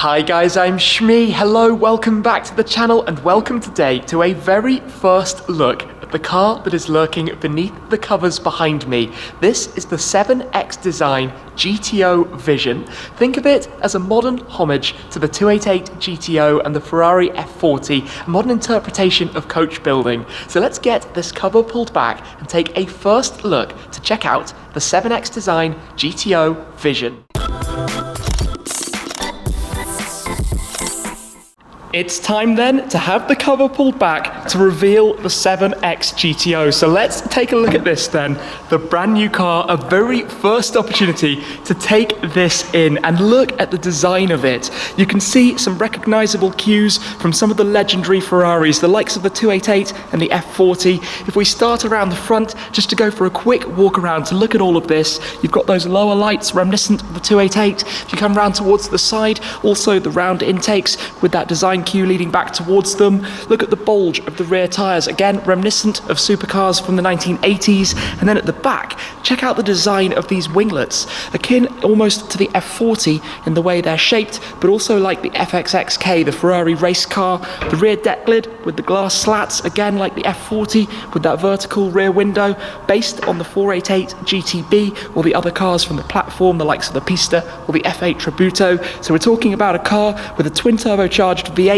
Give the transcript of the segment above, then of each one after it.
Hi guys, I'm Shmi. Hello, welcome back to the channel and welcome today to a very first look at the car that is lurking beneath the covers behind me. This is the 7X Design GTO Vision. Think of it as a modern homage to the 288 GTO and the Ferrari F40, a modern interpretation of coach building. So let's get this cover pulled back and take a first look to check out the 7X Design GTO Vision. It's time then to have the cover pulled back to reveal the 7X GTO. So let's take a look at this then. The brand new car, a very first opportunity to take this in and look at the design of it. You can see some recognizable cues from some of the legendary Ferraris, the likes of the 288 and the F40. If we start around the front, just to go for a quick walk around to look at all of this, you've got those lower lights reminiscent of the 288. If you come around towards the side, also the round intakes with that design cue leading back towards them. Look at the bulge of the rear tyres, again reminiscent of supercars from the 1980s. And then at the back, check out the design of these winglets, akin almost to the F40 in the way they're shaped, but also like the FXX K, the Ferrari race car. The rear deck lid with the glass slats, again like the F40 with that vertical rear window, based on the 488 GTB or the other cars from the platform, the likes of the Pista or the F8 Tributo. So we're talking about a car with a twin turbocharged V8,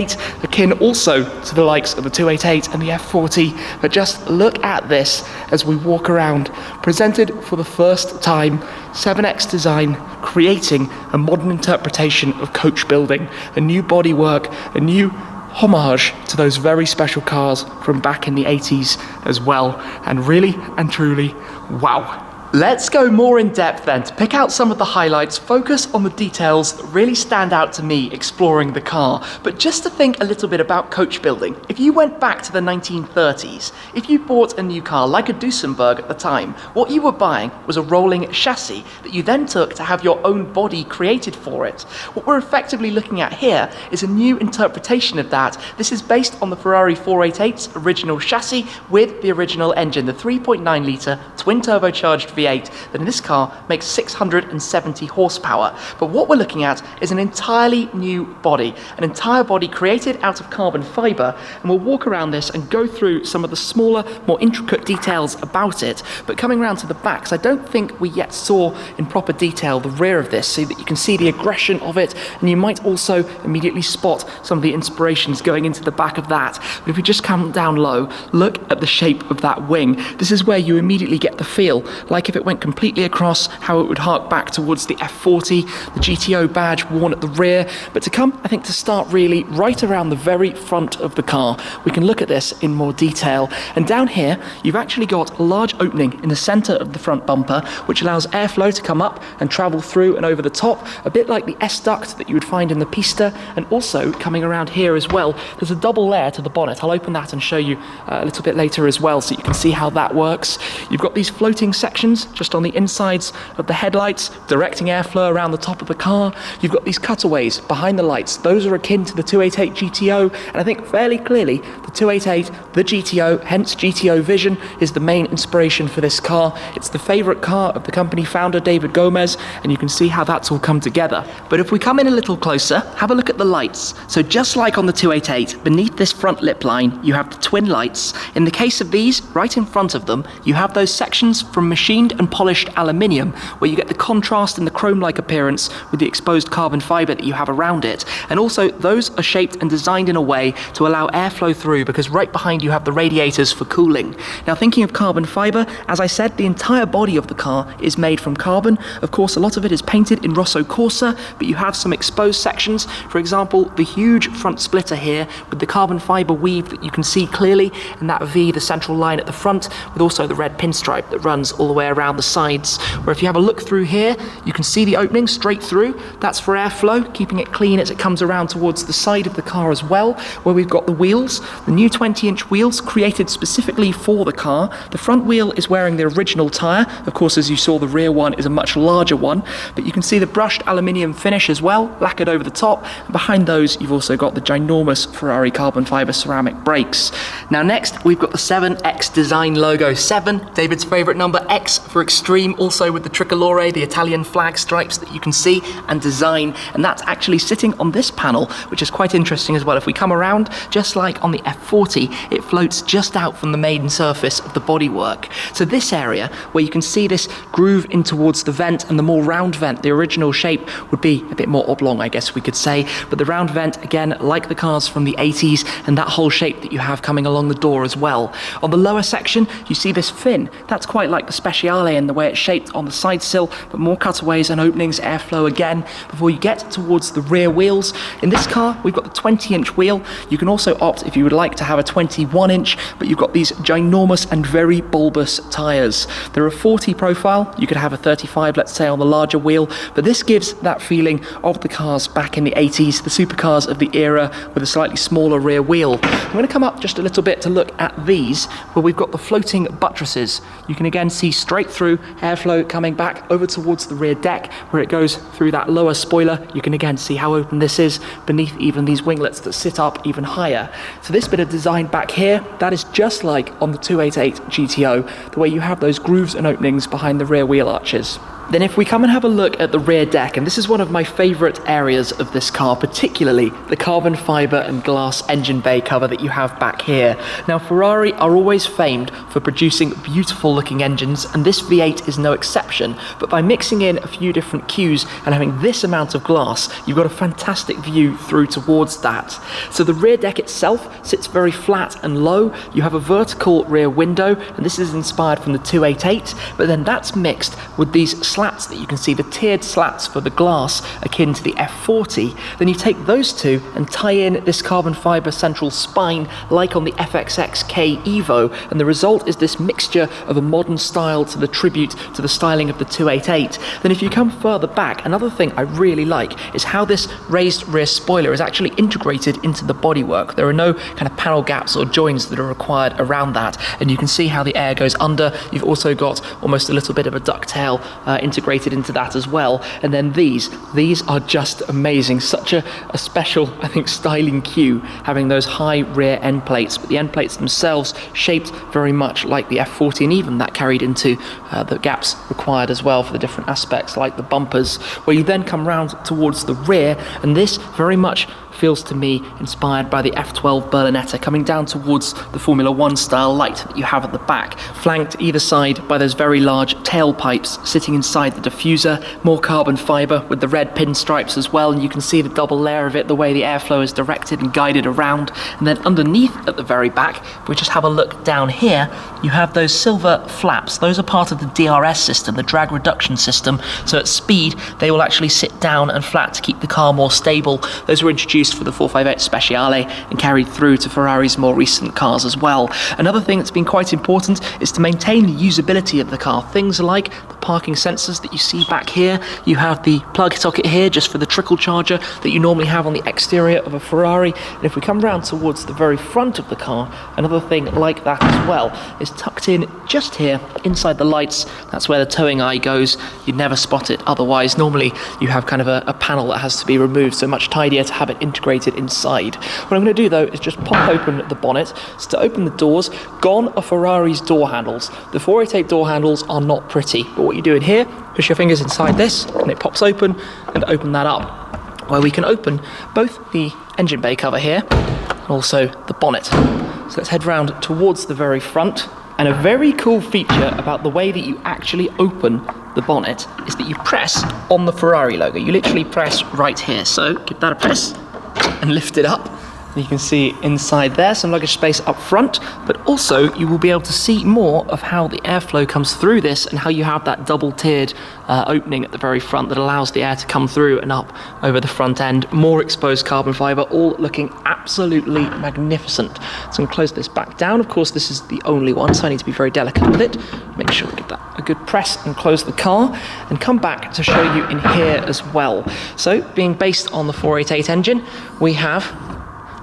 akin also to the likes of the 288 and the F40. But just look at this as we walk around. Presented for the first time, 7X Design creating a modern interpretation of coach building, a new bodywork, a new homage to those very special cars from back in the 80s as well. And really and truly, wow. Let's go more in depth then to pick out some of the highlights, focus on the details that really stand out to me exploring the car. But just to think a little bit about coach building, if you went back to the 1930s, if you bought a new car like a Duesenberg at the time, what you were buying was a rolling chassis that you then took to have your own body created for it. What we're effectively looking at here is a new interpretation of that. This is based on the Ferrari 488's original chassis with the original engine, the 3.9 litre twin turbocharged V8 that in this car makes 670 horsepower. But what we're looking at is an entirely new body, an entire body created out of carbon fibre, and we'll walk around this and go through some of the smaller, more intricate details about it. But coming around to the back, 'cause I don't think we yet saw in proper detail the rear of this, so that you can see the aggression of it, and you might also immediately spot some of the inspirations going into the back of that. But if we just come down low, look at the shape of that wing. This is where you immediately get the feel, like if it went completely across, how it would hark back towards the F40, the GTO badge worn at the rear. But to come, I think, to start really right around the very front of the car, we can look at this in more detail. And down here, you've actually got a large opening in the center of the front bumper, which allows airflow to come up and travel through and over the top, a bit like the S-duct that you would find in the Pista. And also coming around here as well, there's a double layer to the bonnet. I'll open that and show you a little bit later as well, so you can see how that works. You've got these floating sections just on the insides of the headlights, directing airflow around the top of the car. You've got these cutaways behind the lights. Those are akin to the 288 GTO, and I think fairly clearly the 288, the GTO, hence GTO Vision, is the main inspiration for this car. It's the favorite car of the company founder, David Gomez, and you can see how that's all come together. But if we come in a little closer, have a look at the lights. So just like on the 288, beneath this front lip line, you have the twin lights. In the case of these, right in front of them, you have those sections from machined and polished aluminium, where you get the contrast and the chrome-like appearance with the exposed carbon fibre that you have around it. And also, those are shaped and designed in a way to allow airflow through, because right behind you have the radiators for cooling. Now, thinking of carbon fibre, as I said, the entire body of the car is made from carbon. Of course, a lot of it is painted in Rosso Corsa, but you have some exposed sections. For example, the huge front splitter here with the carbon fibre weave that you can see clearly, and that V, the central line at the front, with also the red pinstripe that runs all the way around the sides. Where if you have a look through here, you can see the opening straight through. That's for airflow, keeping it clean as it comes around towards the side of the car as well, where we've got the wheels, the new 20-inch wheels created specifically for the car. The front wheel is wearing the original tyre. Of course, as you saw, the rear one is a much larger one, but you can see the brushed aluminium finish as well, lacquered over the top. And behind those, you've also got the ginormous Ferrari carbon fibre ceramic brakes. Now next, we've got the 7X Design logo. 7, David's favourite number, X for Extreme, also with the tricolore, the Italian flag stripes that you can see, and Design, and that's actually sitting on this panel, which is quite interesting as well. If we come around, just like on the F40, it floats just out from the main surface of the bodywork. So this area, where you can see this groove in towards the vent, and the more round vent, the original shape would be a bit more oblong, I guess we could say, but the round vent, again, like the cars from the 80s, and that whole shape that you have coming along the door as well. On the lower section, you see this fin. That's quite like the Speciale in the way it's shaped on the side sill, but more cutaways and openings, airflow again, before you get towards the rear wheels. In this car, we've got the 20-inch wheel. You can also opt if you would like to have a 21-inch, but you've got these ginormous and very bulbous tyres. They're a 40 profile. You could have a 35, let's say, on the larger wheel, but this gives that feeling of the cars back in the 80s, the supercars of the era with a slightly smaller rear wheel. I'm going to come up just a little bit to look at these, where we've got the floating buttresses. You can again see straight through airflow coming back over towards the rear deck, where it goes through that lower spoiler. You can again see how open this is beneath even these winglets that sit up even higher. So this bit of design back here, that is just like on the 288 GTO, the way you have those grooves and openings behind the rear wheel arches. Then if we come and have a look at the rear deck, and this is one of my favourite areas of this car, particularly the carbon fibre and glass engine bay cover that you have back here. Now Ferrari are always famed for producing beautiful looking engines, and this V8 is no exception, but by mixing in a few different cues and having this amount of glass, you've got a fantastic view through towards that. So the rear deck itself sits very flat and low. You have a vertical rear window, and this is inspired from the 288, but then that's mixed with these slats that you can see, the tiered slats for the glass akin to the F40. Then you take those two and tie in this carbon fibre central spine like on the FXX K Evo, and the result is this mixture of a modern style to the tribute to the styling of the 288. Then if you come further back, another thing I really like is how this raised rear spoiler is actually integrated into the bodywork. There are no kind of panel gaps or joins that are required around that, and you can see how the air goes under. You've also got almost a little bit of a ducktail integrated into that as well. And then these are just amazing. Such a special, I think, styling cue, having those high rear end plates, but the end plates themselves shaped very much like the F40, and even that carried into the gaps required as well for the different aspects, like the bumpers, where you then come round towards the rear, and this very much feels to me inspired by the F12 Berlinetta, coming down towards the Formula 1 style light that you have at the back, flanked either side by those very large tailpipes sitting inside the diffuser, more carbon fibre with the red pinstripes as well, and you can see the double layer of it, the way the airflow is directed and guided around. And then underneath at the very back, if we just have a look down here, you have those silver flaps. Those are part of the DRS system, the drag reduction system, so at speed they will actually sit down and flat to keep the car more stable. Those were introduced for the 458 Speciale and carried through to Ferrari's more recent cars as well. Another thing that's been quite important is to maintain the usability of the car. Things like the parking sensors that you see back here. You have the plug socket here just for the trickle charger that you normally have on the exterior of a Ferrari. And if we come round towards the very front of the car, another thing like that as well is tucked in just here inside the lights. That's where the towing eye goes. You'd never spot it otherwise. Normally you have kind of a panel that has to be removed, so much tidier to have it integrated inside. What I'm going to do though is just pop open the bonnet. So to open the doors, gone are Ferrari's door handles. The 488 door handles are not pretty, but what you do in here, push your fingers inside this and it pops open, and open that up, where we can open both the engine bay cover here and also the bonnet. So let's head round towards the very front. And a very cool feature about the way that you actually open the bonnet is that you press on the Ferrari logo. You literally press right here. So give that a press and lift it up. You can see inside there some luggage space up front, but also you will be able to see more of how the airflow comes through this and how you have that double tiered opening at the very front that allows the air to come through and up over the front end. More exposed carbon fibre, all looking absolutely magnificent. So I'm going to close this back down. Of course, this is the only one, so I need to be very delicate with it. Make sure we give that a good press and close the car, and come back to show you in here as well. So being based on the 488 engine, we have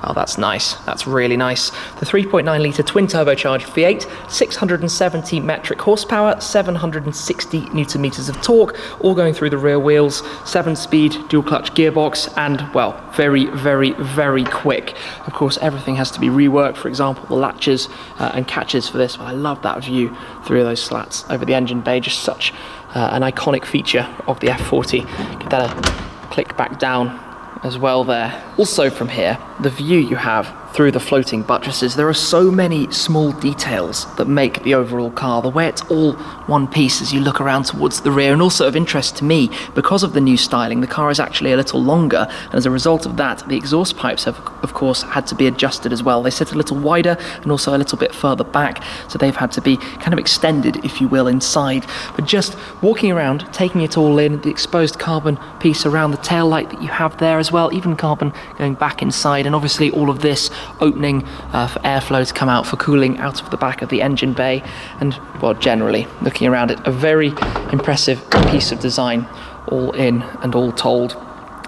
Oh, that's nice. That's really nice. The 3.9 litre twin turbocharged V8, 670 metric horsepower, 760 newton meters of torque, all going through the rear wheels, 7-speed dual clutch gearbox, and, well, very, very, very quick. Of course, everything has to be reworked. For example, the latches and catches for this. But I love that view through those slats over the engine bay. Just such an iconic feature of the F40. Give that a click back down as well there. Also from here, the view you have through the floating buttresses, there are so many small details that make the overall car, the way it's all one piece as you look around towards the rear. And also of interest to me, because of the new styling, the car is actually a little longer, and as a result of that, the exhaust pipes have, of course, had to be adjusted as well. They sit a little wider and also a little bit further back, so they've had to be kind of extended, if you will, inside. But just walking around, taking it all in, the exposed carbon piece around the tail light that you have there as well, even carbon going back inside, and obviously all of this opening for airflow to come out for cooling out of the back of the engine bay. And, well, generally looking around it, a very impressive piece of design all in and all told.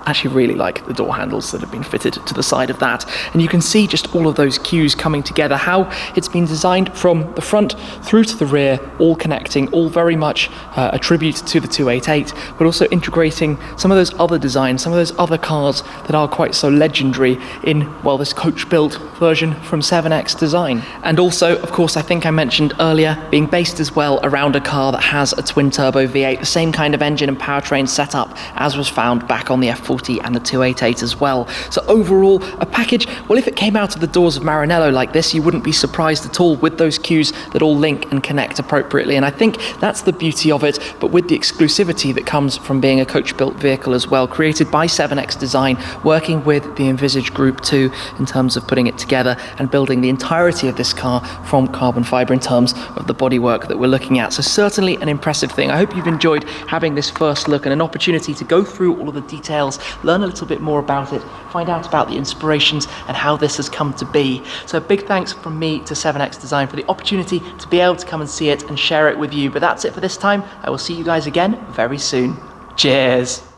I actually really like the door handles that have been fitted to the side of that, and you can see just all of those cues coming together, how it's been designed from the front through to the rear, all connecting, all very much a tribute to the 288, but also integrating some of those other designs, some of those other cars that are quite so legendary in, well, this coach-built version from 7X Design. And also, of course, I think I mentioned earlier, being based as well around a car that has a twin-turbo V8, the same kind of engine and powertrain setup as was found back on the F40 and the 288 as well. So overall, a package, well, if it came out of the doors of Maranello like this, you wouldn't be surprised at all, with those cues that all link and connect appropriately. And I think that's the beauty of it, but with the exclusivity that comes from being a coach-built vehicle as well, created by 7X Design, working with the Envisage Group too, in terms of putting it together and building the entirety of this car from carbon fibre in terms of the bodywork that we're looking at. So certainly an impressive thing. I hope you've enjoyed having this first look and an opportunity to go through all of the details, learn a little bit more about it, find out about the inspirations and how this has come to be. So a big thanks from me to 7X Design for the opportunity to be able to come and see it and share it with you. But that's it for this time. I will see you guys again very soon. Cheers.